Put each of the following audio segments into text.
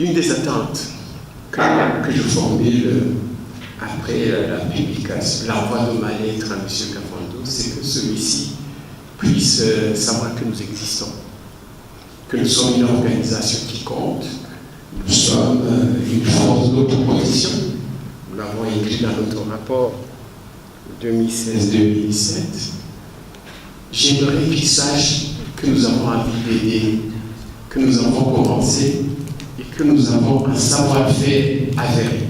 Une des attentes que je formule après la publication, l'envoi de ma lettre à M. Kafando, c'est que celui-ci puisse savoir que nous existons, que nous sommes une organisation qui compte, nous sommes une force d'autoprotection. Nous l'avons écrit dans notre rapport 2016-2017. J'aimerais qu'ils sachent que nous avons envie d'aider, que nous avons commencé et que nous avons un savoir-faire avéré.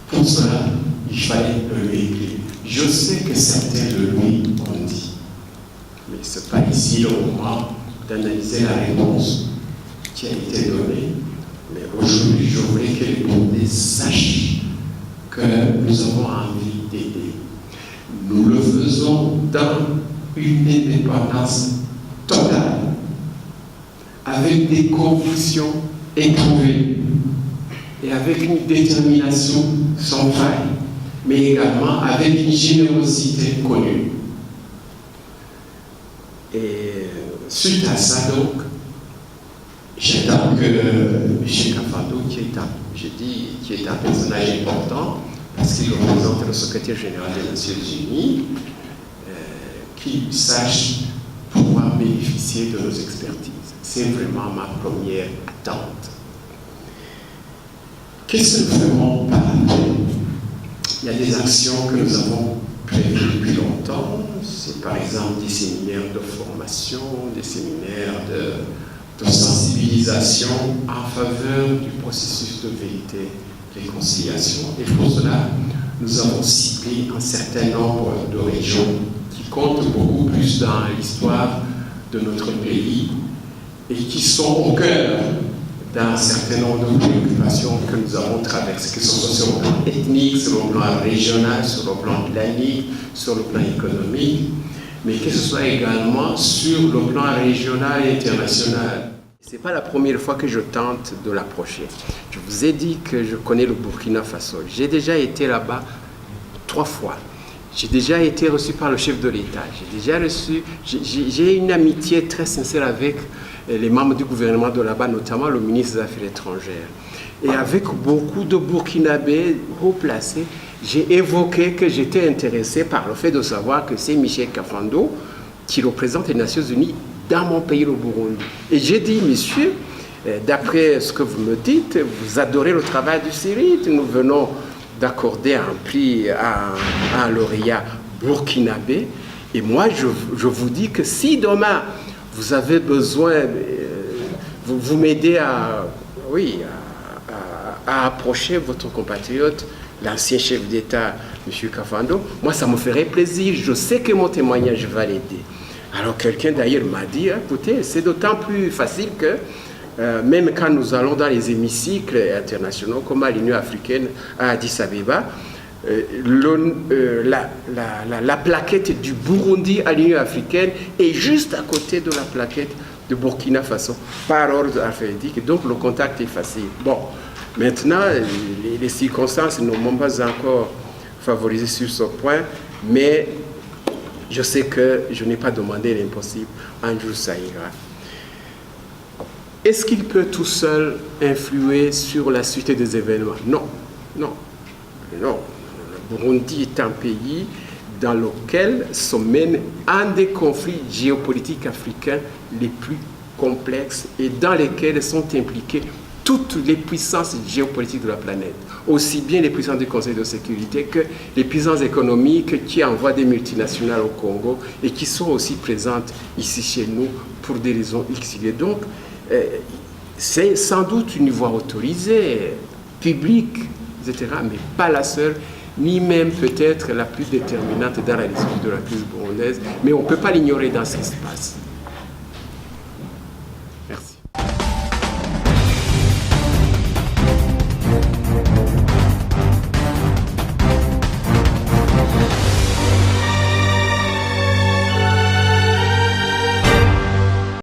Pour cela, il fallait le véhiculer. Je sais que certains de lui ont dit, mais ce n'est pas ici le moment d'analyser la réponse qui a été donnée. Mais aujourd'hui, je voulais que les Burundais sachent que nous avons envie d'aider. Nous le faisons dans une indépendance totale, avec des convictions éprouvées et avec une détermination sans faille, mais également avec une générosité connue. Et suite à ça, donc, j'attends que M. Kafando, qui est un personnage important, parce qu'il représente le secrétaire général des Nations Unies, qu'il sache pouvoir bénéficier de nos expertises. C'est vraiment ma première attente. Qu'est-ce que nous ferons par après? Il y a des actions que nous avons prévues depuis longtemps. C'est par exemple des séminaires de formation, des séminaires de sensibilisation en faveur du processus de vérité et de réconciliation. Et pour cela, nous avons ciblé un certain nombre de régions qui comptent beaucoup plus dans l'histoire de notre pays et qui sont au cœur d'un certain nombre de préoccupations que nous avons traversées, que ce soit sur le plan ethnique, sur le plan régional, sur le plan planique, sur le plan économique, mais que ce soit également sur le plan régional et international. Ce n'est pas la première fois que je tente de l'approcher. Je vous ai dit que je connais le Burkina Faso. J'ai déjà été là-bas 3 fois. J'ai déjà été reçu par le chef de l'État. J'ai une amitié très sincère avec les membres du gouvernement de là-bas, notamment le ministre des Affaires étrangères. Et avec beaucoup de Burkinabés haut placés, j'ai évoqué que j'étais intéressé par le fait de savoir que c'est Michel Kafando qui représente les Nations Unies dans mon pays, le Burundi. Et j'ai dit, monsieur, d'après ce que vous me dites, vous adorez le travail du CIRID. Nous venons d'accorder un prix à un lauréat burkinabé. Et moi, je vous dis que si demain, vous avez besoin, vous m'aidez à approcher votre compatriote, l'ancien chef d'État, M. Kafando, moi, ça me ferait plaisir. Je sais que mon témoignage va l'aider. Alors, quelqu'un d'ailleurs m'a dit, écoutez, c'est d'autant plus facile que même quand nous allons dans les hémicycles internationaux, comme à l'Union africaine, à Addis Abeba, la plaquette du Burundi à l'Union africaine est juste à côté de la plaquette de Burkina Faso, par ordre alphabétique, donc le contact est facile. Bon, maintenant, les circonstances ne m'ont pas encore favorisé sur ce point, mais je sais que je n'ai pas demandé l'impossible. Un jour, ça ira. Est-ce qu'il peut tout seul influer sur la suite des événements? Non, non, non. Le Burundi est un pays dans lequel se mène un des conflits géopolitiques africains les plus complexes et dans lesquels sont impliquées toutes les puissances géopolitiques de la planète, aussi bien les puissances du Conseil de sécurité que les puissances économiques qui envoient des multinationales au Congo et qui sont aussi présentes ici chez nous pour des raisons X. Donc, c'est sans doute une voie autorisée, publique, etc., mais pas la seule, ni même peut-être la plus déterminante dans la résolution de la crise burundaise, mais on ne peut pas l'ignorer dans ce qui se passe.